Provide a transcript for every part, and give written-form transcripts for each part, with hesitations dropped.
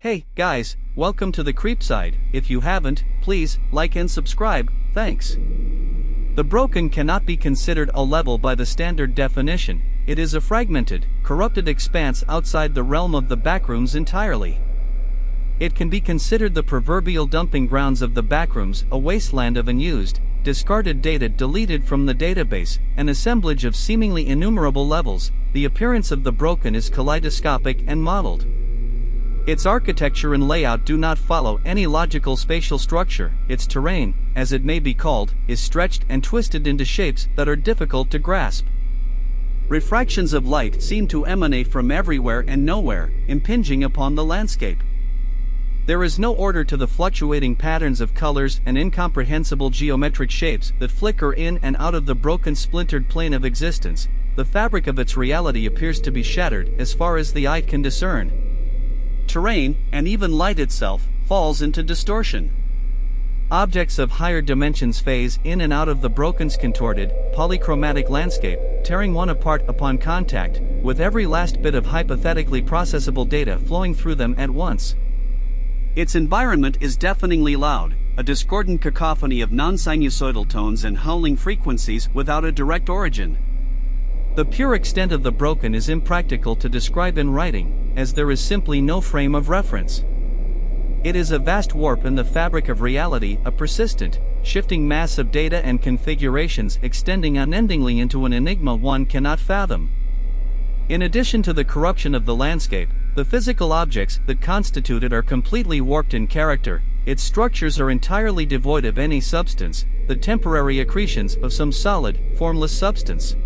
Hey, guys, welcome to the Creepside. If you haven't, please, like and subscribe, thanks. The broken cannot be considered a level by the standard definition. It is a fragmented, corrupted expanse outside the realm of the backrooms entirely. It can be considered the proverbial dumping grounds of the backrooms, a wasteland of unused, discarded data deleted from the database, an assemblage of seemingly innumerable levels. The appearance of the broken is kaleidoscopic and modeled. Its architecture and layout do not follow any logical spatial structure. Its terrain, as it may be called, is stretched and twisted into shapes that are difficult to grasp. Refractions of light seem to emanate from everywhere and nowhere, impinging upon the landscape. There is no order to the fluctuating patterns of colors and incomprehensible geometric shapes that flicker in and out of the broken splintered plane of existence. The fabric of its reality appears to be shattered as far as the eye can discern. Terrain, and even light itself, falls into distortion. Objects of higher dimensions phase in and out of the broken's contorted, polychromatic landscape, tearing one apart upon contact, with every last bit of hypothetically processable data flowing through them at once. Its environment is deafeningly loud, a discordant cacophony of non-sinusoidal tones and howling frequencies without a direct origin. The pure extent of the broken is impractical to describe in writing, as there is simply no frame of reference. It is a vast warp in the fabric of reality, a persistent, shifting mass of data and configurations extending unendingly into an enigma one cannot fathom. In addition to the corruption of the landscape, the physical objects that constitute it are completely warped in character. Its structures are entirely devoid of any substance, the temporary accretions of some solid, formless substance.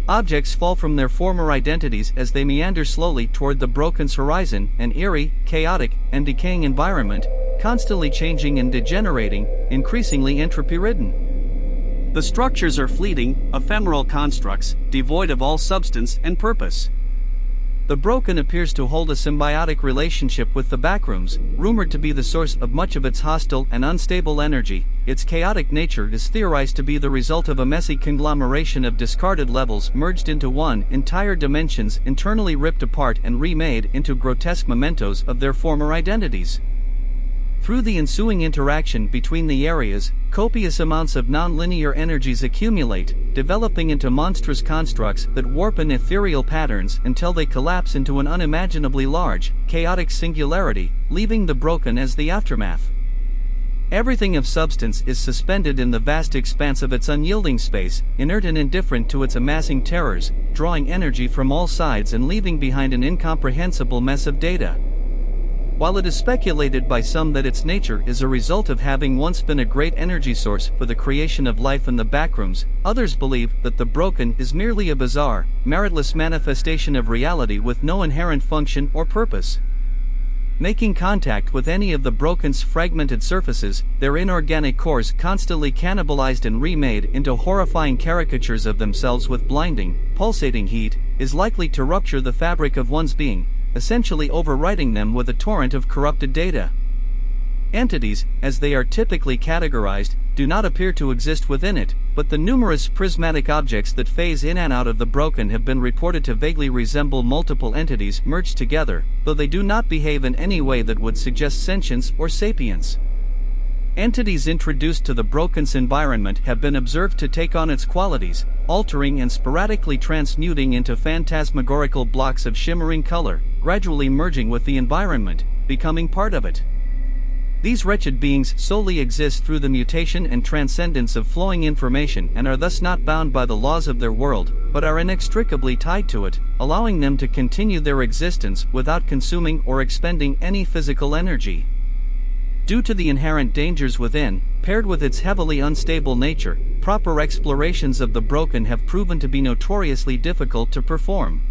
Objects fall from their former identities as they meander slowly toward the broken's horizon, an eerie, chaotic, and decaying environment, constantly changing and degenerating, increasingly entropy-ridden. The structures are fleeting, ephemeral constructs, devoid of all substance and purpose. The broken appears to hold a symbiotic relationship with the backrooms, rumored to be the source of much of its hostile and unstable energy. Its chaotic nature is theorized to be the result of a messy conglomeration of discarded levels merged into one, entire dimensions internally ripped apart and remade into grotesque mementos of their former identities. Through the ensuing interaction between the areas, copious amounts of non-linear energies accumulate, developing into monstrous constructs that warp in ethereal patterns until they collapse into an unimaginably large, chaotic singularity, leaving the broken as the aftermath. Everything of substance is suspended in the vast expanse of its unyielding space, inert and indifferent to its amassing terrors, drawing energy from all sides and leaving behind an incomprehensible mess of data. While it is speculated by some that its nature is a result of having once been a great energy source for the creation of life in the backrooms, others believe that the broken is merely a bizarre, meritless manifestation of reality with no inherent function or purpose. Making contact with any of the broken's fragmented surfaces, their inorganic cores constantly cannibalized and remade into horrifying caricatures of themselves with blinding, pulsating heat, is likely to rupture the fabric of one's being, essentially overwriting them with a torrent of corrupted data. Entities, as they are typically categorized, do not appear to exist within it, but the numerous prismatic objects that phase in and out of the broken have been reported to vaguely resemble multiple entities merged together, though they do not behave in any way that would suggest sentience or sapience. Entities introduced to the broken's environment have been observed to take on its qualities, altering and sporadically transmuting into phantasmagorical blocks of shimmering color, gradually merging with the environment, becoming part of it. These wretched beings solely exist through the mutation and transcendence of flowing information and are thus not bound by the laws of their world, but are inextricably tied to it, allowing them to continue their existence without consuming or expending any physical energy. Due to the inherent dangers within, paired with its heavily unstable nature, proper explorations of the broken have proven to be notoriously difficult to perform.